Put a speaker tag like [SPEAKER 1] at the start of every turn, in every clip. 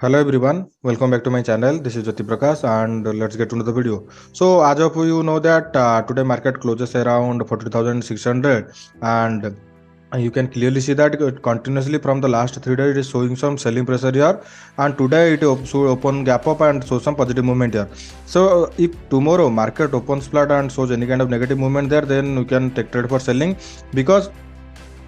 [SPEAKER 1] Hello everyone, welcome back to my channel. This is Jyoti Prakash and let's get into the video. So as of you know that today market closes around 42,600 and you can clearly see that it continuously from the last 3 days it is showing some selling pressure here, and today it should open gap up and show some positive movement here. So if tomorrow market opens flat and shows any kind of negative movement there, then you can take trade for selling, because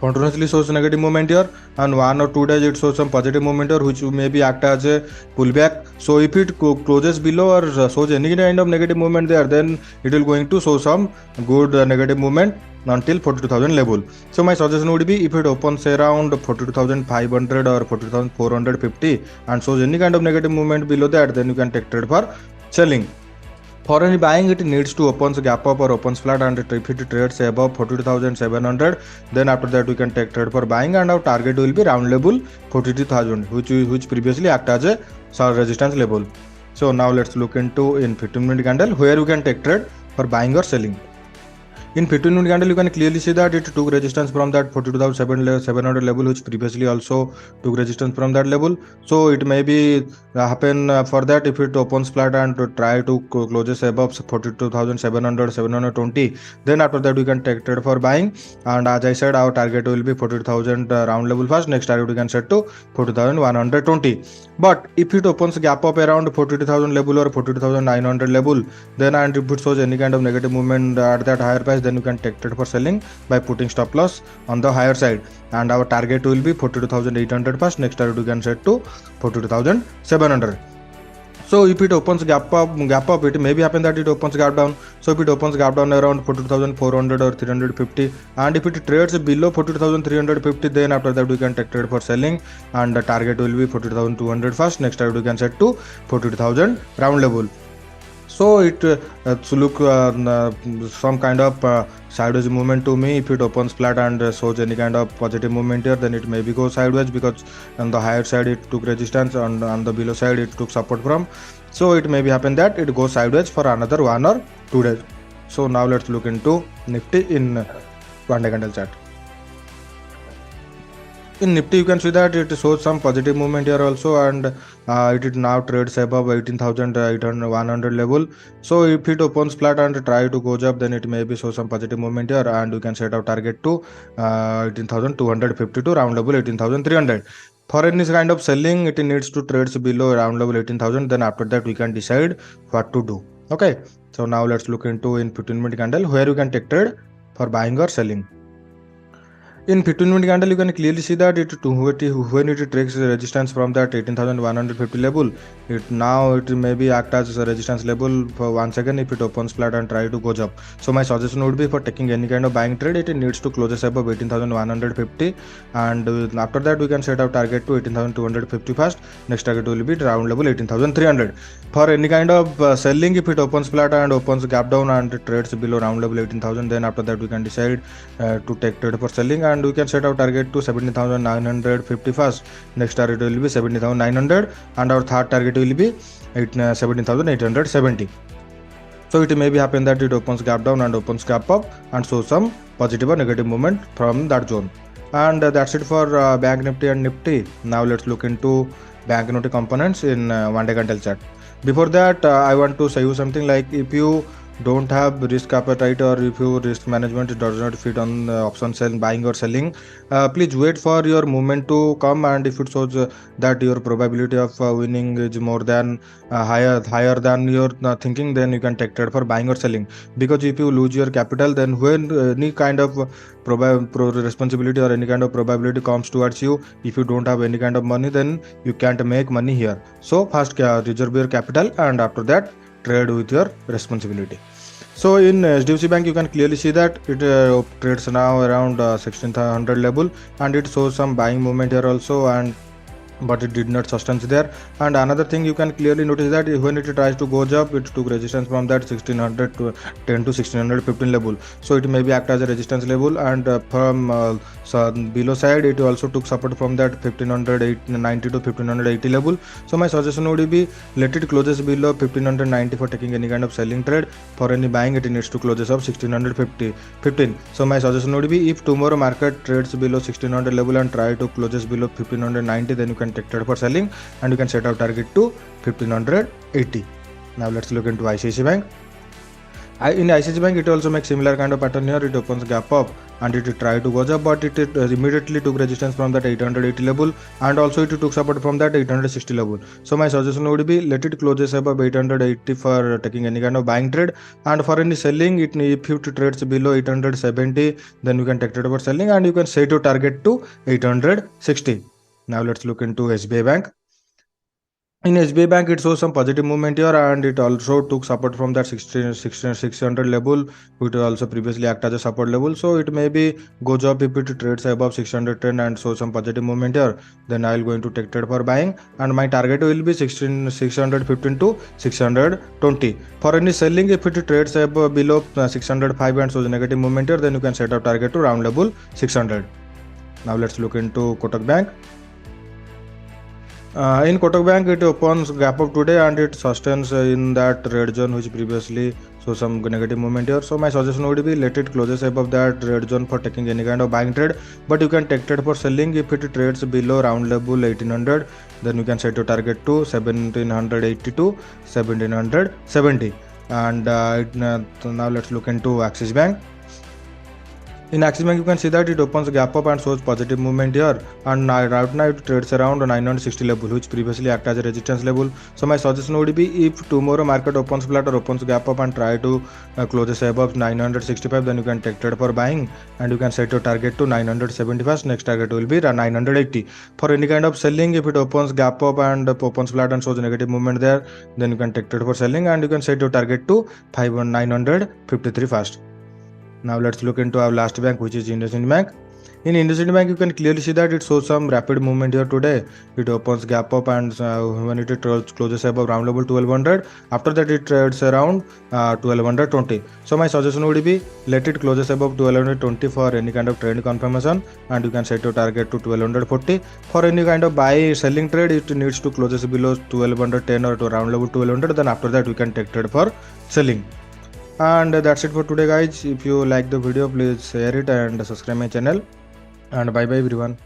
[SPEAKER 1] continuously shows negative movement here and 1 or 2 days it shows some positive movement here which may be act as a pullback. So if it closes below or shows any kind of negative movement there, then it will going to show some good negative movement until 42,000 level. So my suggestion would be, if it opens around 42,500 or 42,450 and shows any kind of negative movement below that, then you can take trade for selling. For any buying, it needs to opens gap up or opens flat, and if it trades above 42,700, then after that we can take trade for buying, and our target will be round level 42,000, which previously act as a resistance level. So now let's look into in 15-minute candle where you can take trade for buying or selling. In 15-minute candle, you can clearly see that it took resistance from that 42,700 level, which previously also took resistance from that level. So it may be happen for that if it opens flat and try to closes above 42,700, 720. Then after that we can take trade for buying. And as I said, our target will be 42,000 round level first. Next target we can set to 42,120. But if it opens gap up around 42,000 level or 42,900 level, then and if it shows any kind of negative movement at that higher price, then you can take trade for selling by putting stop loss on the higher side, and our target will be 42,800 first. Next target we can set to 42,700. So if it opens gap up, it may be happen that it opens gap down. So if it opens gap down around 42,400 or 350, and if it trades below 42,350, then after that we can take trade for selling, and the target will be 42,200 first. Next target we can set to 42,000 round level. So it look some kind of sideways movement to me. If it opens flat and shows any kind of positive movement here, then it maybe go sideways, because on the higher side it took resistance and on the below side it took support from. So it may be happen that it goes sideways for another 1 or 2 days. So now let's look into Nifty in 1-day candle chart. In Nifty, you can see that it shows some positive movement here also, and it now trades above 18,100 level. So if it opens flat and try to go up, then it may be show some positive movement here, and you can set our target to 18,250 to round level 18,300. For any kind of selling, it needs to trades below round level 18,000. Then after that we can decide what to do. Okay, so now let's look into in 15-minute candle where you can take trade for buying or selling. In 15-minute candle, you can clearly see that when it takes resistance from that 18,150 level, it may be act as a resistance level for once again if it opens flat and try to go up. So my suggestion would be, for taking any kind of buying trade, it needs to close above 18,150, and after that we can set our target to 18,250 first. Next target will be round level 18,300. For any kind of selling, if it opens flat and opens gap down and trades below round level 18,000, then after that we can decide to take trade for selling, and we can set our target to 17,950 first. Next target will be 17,900, and our third target will be 17,870. So it may be happen that it opens gap down and opens gap up and shows some positive or negative movement from that zone. And that's it for Bank Nifty and Nifty. Now let's look into Bank Nifty components in 1-day candle chart. Before that, I want to say you something like, if you don't have risk appetite, or if your risk management does not fit on option sell buying or selling, please wait for your movement to come, and if it shows that your probability of winning is more than higher than your thinking, then you can take trade for buying or selling. Because if you lose your capital, then when any kind of responsibility or any kind of probability comes towards you, if you don't have any kind of money, then you can't make money here. So first reserve your capital, and after that trade with your responsibility. So in HDFC Bank, you can clearly see that it trades now around 1600 level, and it shows some buying movement here also, and but it did not sustain there. And another thing you can clearly notice that when it tries to go up, it took resistance from that 1610 to 1615 level. So it may be act as a resistance level, and from below side it also took support from that 1590 to 1580 level. So my suggestion would be, let it closes below 1590 for taking any kind of selling trade. For any buying, it needs to closes up 1615. So my suggestion would be, if tomorrow market trades below 1600 level and try to closes below 1590, then you can can take trade for selling, and you can set our target to 1580. Now let's look into ICICI Bank. In ICICI Bank, it also makes similar kind of pattern here. It opens gap up and it try to go up, but it immediately took resistance from that 880 level, and also it took support from that 860 level. So my suggestion would be let it closes above 880 for taking any kind of buying trade, and for any selling, if it trades below 870, then you can take trade for selling, and you can set your target to 860. Now let's look into SBI Bank. In SBI Bank, it shows some positive movement here, and it also took support from that 600 level, which also previously acted as a support level. So it maybe goes up if it trades above 610 and shows some positive movement here. Then I will going to take trade for buying, and my target will be 615 to 620. For any selling, if it trades above below 605 and shows negative movement here, then you can set a target to round level 600. Now let's look into Kotak Bank. In Kotak Bank, it opens gap up today and it sustains in that red zone which previously saw some negative movement here. So my suggestion would be let it closes above that red zone for taking any kind of buying trade, but you can take trade for selling if it trades below round level 1800. Then you can set your target to 1780 to 1770. And now let's look into Axis Bank. In Axis Bank, you can see that it opens gap up and shows positive movement here, and right now it trades around 960 level, which previously acted as a resistance level. So my suggestion would be if tomorrow market opens flat or opens gap up and try to closes above 965, then you can take trade for buying, and you can set your target to 971. Next target will be 980. For any kind of selling, if it opens gap up and opens flat and shows negative movement there, then you can take trade for selling, and you can set your target to 953 first. Now let's look into our last bank, which is IndusInd Bank. In IndusInd Bank, you can clearly see that it shows some rapid movement here today. It opens gap up, and when it closes above round level 1200, after that it trades around 1220. So my suggestion would be let it closes above 1220 for any kind of trend confirmation, and you can set your target to 1240. For any kind of buy selling trade, it needs to closes below 1210 or to round level 1200. Then after that we can take trade for selling. And that's it for today, guys. If you like the video, please share it and subscribe my channel, and bye bye everyone.